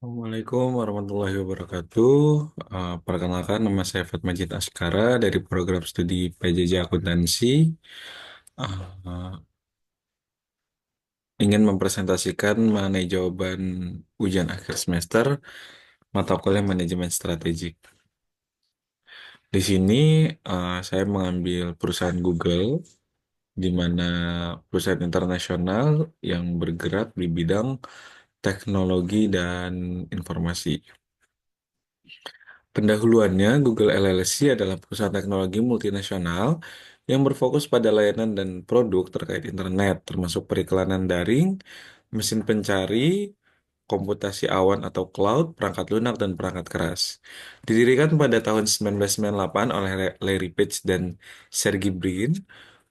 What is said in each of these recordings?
Assalamualaikum warahmatullahi wabarakatuh. Perkenalkan, nama saya Fatmajid Askara dari program studi PJJ Akuntansi. Uh, Ingin mempresentasikan mengenai jawaban ujian akhir semester mata kuliah manajemen strategik. Di sini saya mengambil perusahaan Google, di mana perusahaan internasional yang bergerak di bidang teknologi dan informasi. Pendahuluannya, Google LLC adalah perusahaan teknologi multinasional yang berfokus pada layanan dan produk terkait internet, termasuk periklanan daring, mesin pencari, komputasi awan atau cloud, perangkat lunak, dan perangkat keras. Didirikan pada tahun 1998 oleh Larry Page dan Sergey Brin,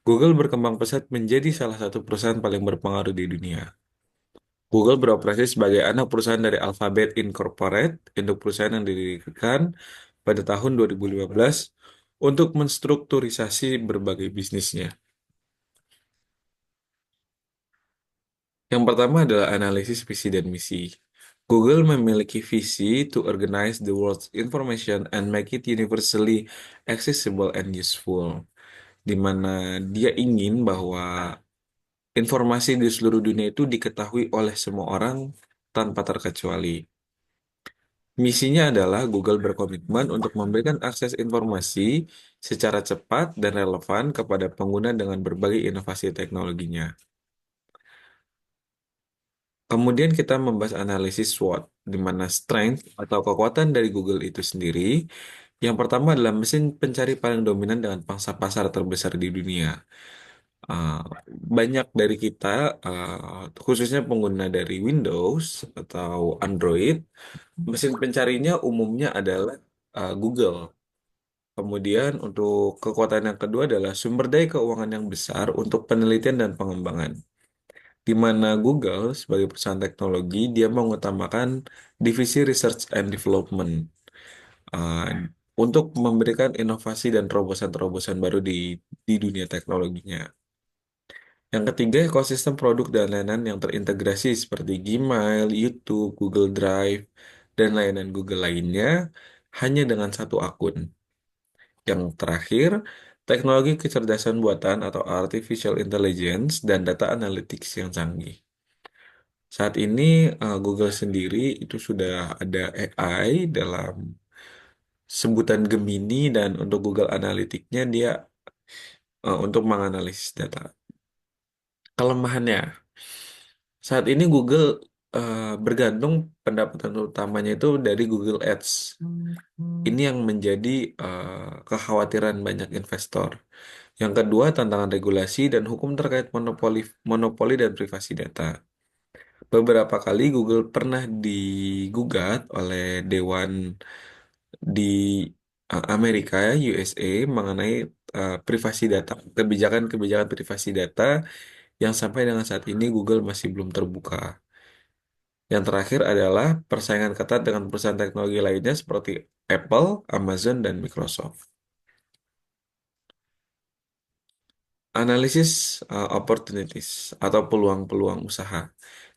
Google berkembang pesat menjadi salah satu perusahaan paling berpengaruh di dunia. Google beroperasi sebagai anak perusahaan dari Alphabet Incorporated, induk perusahaan yang didirikan pada tahun 2015 untuk menstrukturisasi berbagai bisnisnya. Yang pertama adalah analisis visi dan misi. Google memiliki visi to organize the world's information and make it universally accessible and useful, di mana dia ingin bahwa informasi di seluruh dunia itu diketahui oleh semua orang tanpa terkecuali. Misinya adalah Google berkomitmen untuk memberikan akses informasi secara cepat dan relevan kepada pengguna dengan berbagai inovasi teknologinya. Kemudian kita membahas analisis SWOT, di mana strength atau kekuatan dari Google itu sendiri. Yang pertama adalah mesin pencari paling dominan dengan pangsa pasar terbesar di dunia. Uh, Banyak dari kita, khususnya pengguna dari Windows atau Android, mesin pencarinya umumnya adalah Google. Kemudian untuk kekuatan yang kedua adalah sumber daya keuangan yang besar untuk penelitian dan pengembangan. Di mana Google sebagai perusahaan teknologi, dia mengutamakan divisi Research and Development uh, untuk memberikan inovasi dan terobosan-terobosan baru di dunia teknologinya. Yang ketiga, ekosistem produk dan layanan yang terintegrasi seperti Gmail, YouTube, Google Drive, dan layanan Google lainnya hanya dengan satu akun. Yang terakhir, teknologi kecerdasan buatan atau artificial intelligence dan data analytics yang canggih. Saat ini Google sendiri itu sudah ada AI dalam sebutan Gemini dan untuk Google Analytics-nya dia untuk menganalisis data. Kelemahannya, saat ini Google bergantung pendapatan utamanya itu dari Google Ads. Ini yang menjadi kekhawatiran banyak investor. Yang kedua, tantangan regulasi dan hukum terkait monopoli, monopoli dan privasi data. Beberapa kali Google pernah digugat oleh Dewan di Amerika, USA, mengenai privasi data, kebijakan-kebijakan privasi data yang sampai dengan saat ini Google masih belum terbuka. Yang terakhir adalah persaingan ketat dengan perusahaan teknologi lainnya seperti Apple, Amazon, dan Microsoft. Analisis opportunities atau peluang-peluang usaha.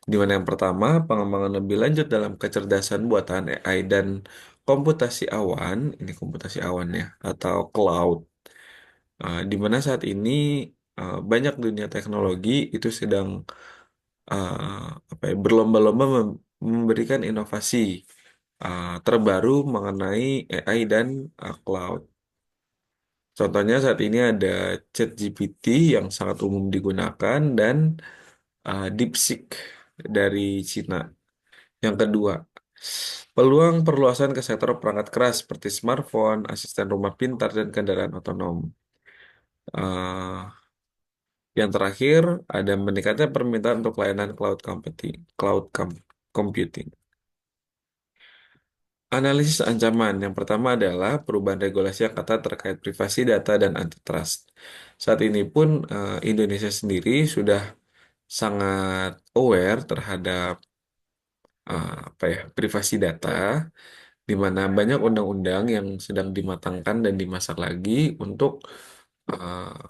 Di mana yang pertama, pengembangan lebih lanjut dalam kecerdasan buatan AI dan komputasi awan, ini komputasi awan ya, atau cloud. Di mana saat ini banyak dunia teknologi itu sedang apa ya, berlomba-lomba memberikan inovasi terbaru mengenai AI dan cloud. Contohnya saat ini ada ChatGPT yang sangat umum digunakan dan DeepSeek dari Cina. Yang kedua, peluang perluasan ke sektor perangkat keras seperti smartphone, asisten rumah pintar, dan kendaraan otonom. Eh, yang terakhir, ada meningkatnya permintaan untuk layanan computing. Analisis ancaman. Yang pertama adalah perubahan regulasi yang ketat terkait privasi data dan antitrust. Saat ini pun Indonesia sendiri sudah sangat aware terhadap apa ya, privasi data, di mana banyak undang-undang yang sedang dimatangkan dan dimasak lagi untuk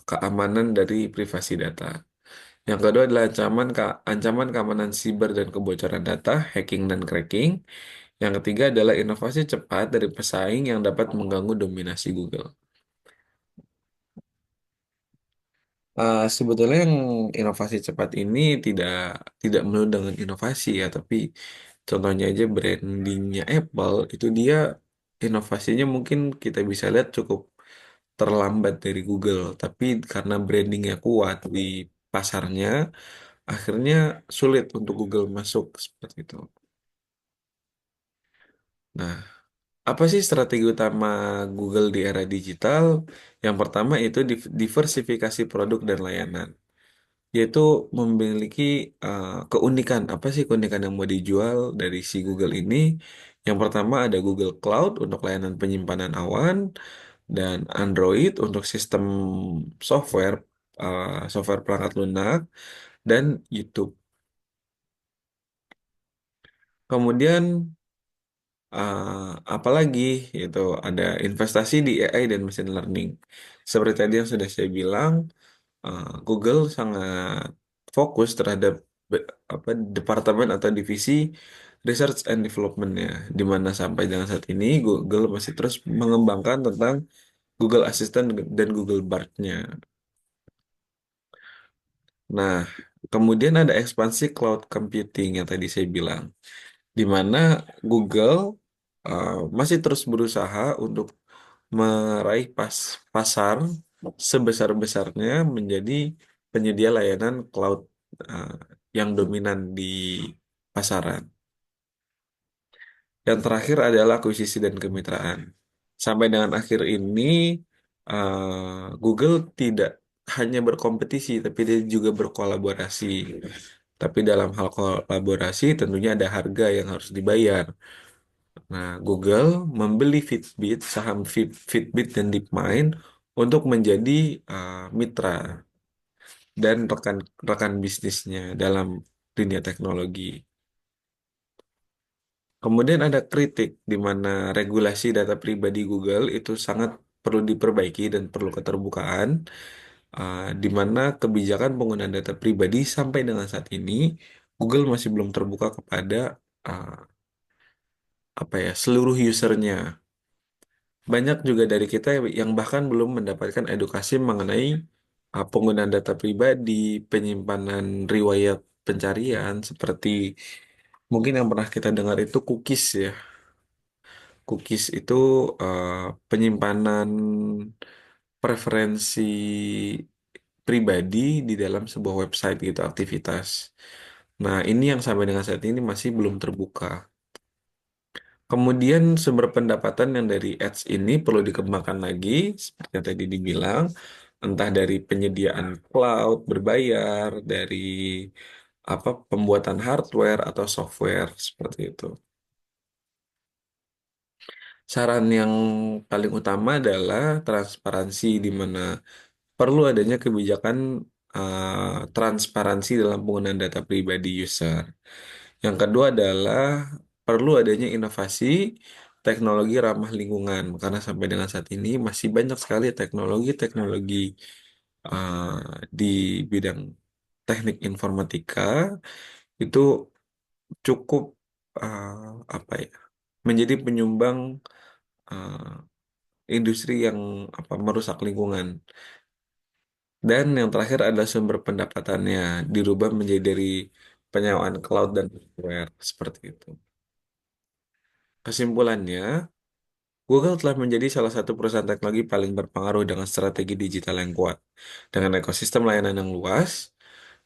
keamanan dari privasi data. Yang kedua adalah ancaman keamanan siber dan kebocoran data, hacking dan cracking. Yang ketiga adalah inovasi cepat dari pesaing yang dapat mengganggu dominasi Google. Sebetulnya yang inovasi cepat ini tidak tidak melulu dengan inovasi ya, tapi contohnya aja brandingnya Apple itu dia inovasinya mungkin kita bisa lihat cukup terlambat dari Google, tapi karena brandingnya kuat di pasarnya, akhirnya sulit untuk Google masuk seperti itu. Nah, apa sih strategi utama Google di era digital? Yang pertama itu diversifikasi produk dan layanan, yaitu memiliki keunikan. Apa sih keunikan yang mau dijual dari si Google ini? Yang pertama ada Google Cloud untuk layanan penyimpanan awan dan Android untuk sistem software software perangkat lunak dan YouTube. Kemudian apalagi itu ada investasi di AI dan machine learning. Seperti tadi yang sudah saya bilang, Google sangat fokus terhadap apa departemen atau divisi research and development-nya, di mana sampai dengan saat ini Google masih terus mengembangkan tentang Google Assistant dan Google Bard-nya. Nah, kemudian ada ekspansi cloud computing yang tadi saya bilang, di mana Google masih terus berusaha untuk meraih pasar sebesar-besarnya menjadi penyedia layanan cloud uh, yang dominan di pasaran. Yang terakhir adalah akuisisi dan kemitraan. Sampai dengan akhir ini, Google tidak hanya berkompetisi, tapi dia juga berkolaborasi. Tapi dalam hal kolaborasi tentunya ada harga yang harus dibayar. Nah, Google membeli Fitbit, saham Fitbit dan DeepMind untuk menjadi mitra dan rekan bisnisnya dalam dunia teknologi. Kemudian ada kritik di mana regulasi data pribadi Google itu sangat perlu diperbaiki dan perlu keterbukaan, di mana kebijakan penggunaan data pribadi sampai dengan saat ini Google masih belum terbuka kepada uh, apa ya seluruh usernya. Banyak juga dari kita yang bahkan belum mendapatkan edukasi mengenai penggunaan data pribadi, penyimpanan riwayat pencarian, seperti mungkin yang pernah kita dengar itu cookies ya. Cookies itu uh, penyimpanan preferensi pribadi di dalam sebuah website gitu, aktivitas. Nah, ini yang sampai dengan saat ini masih belum terbuka. Kemudian sumber pendapatan yang dari ads ini perlu dikembangkan lagi, seperti yang tadi dibilang, entah dari penyediaan cloud berbayar, dari apa pembuatan hardware atau software seperti itu. Saran yang paling utama adalah transparansi, di mana perlu adanya kebijakan transparansi dalam penggunaan data pribadi user. Yang kedua adalah perlu adanya inovasi teknologi ramah lingkungan, karena sampai dengan saat ini masih banyak sekali teknologi-teknologi di bidang teknik informatika itu cukup apa ya menjadi penyumbang uh, industri yang apa merusak lingkungan. Dan yang terakhir adalah sumber pendapatannya dirubah menjadi dari penyewaan cloud dan software seperti itu. Kesimpulannya, Google telah menjadi salah satu perusahaan teknologi paling berpengaruh dengan strategi digital yang kuat. Dengan ekosistem layanan yang luas,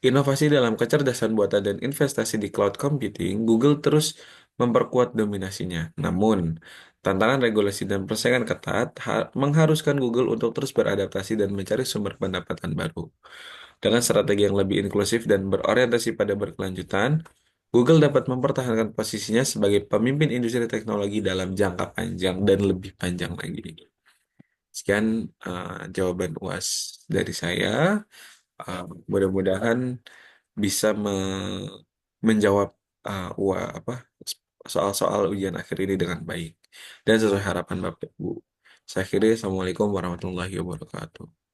inovasi dalam kecerdasan buatan dan investasi di cloud computing, Google terus memperkuat dominasinya. Namun, tantangan regulasi dan persaingan ketat mengharuskan Google untuk terus beradaptasi dan mencari sumber pendapatan baru. Dengan strategi yang lebih inklusif dan berorientasi pada berkelanjutan, Google dapat mempertahankan posisinya sebagai pemimpin industri teknologi dalam jangka panjang dan lebih panjang lagi. Sekian jawaban UAS dari saya. Mudah-mudahan bisa menjawab apa soal-soal ujian akhir ini dengan baik dan sesuai harapan Bapak Ibu. Saya akhiri, Assalamualaikum warahmatullahi wabarakatuh.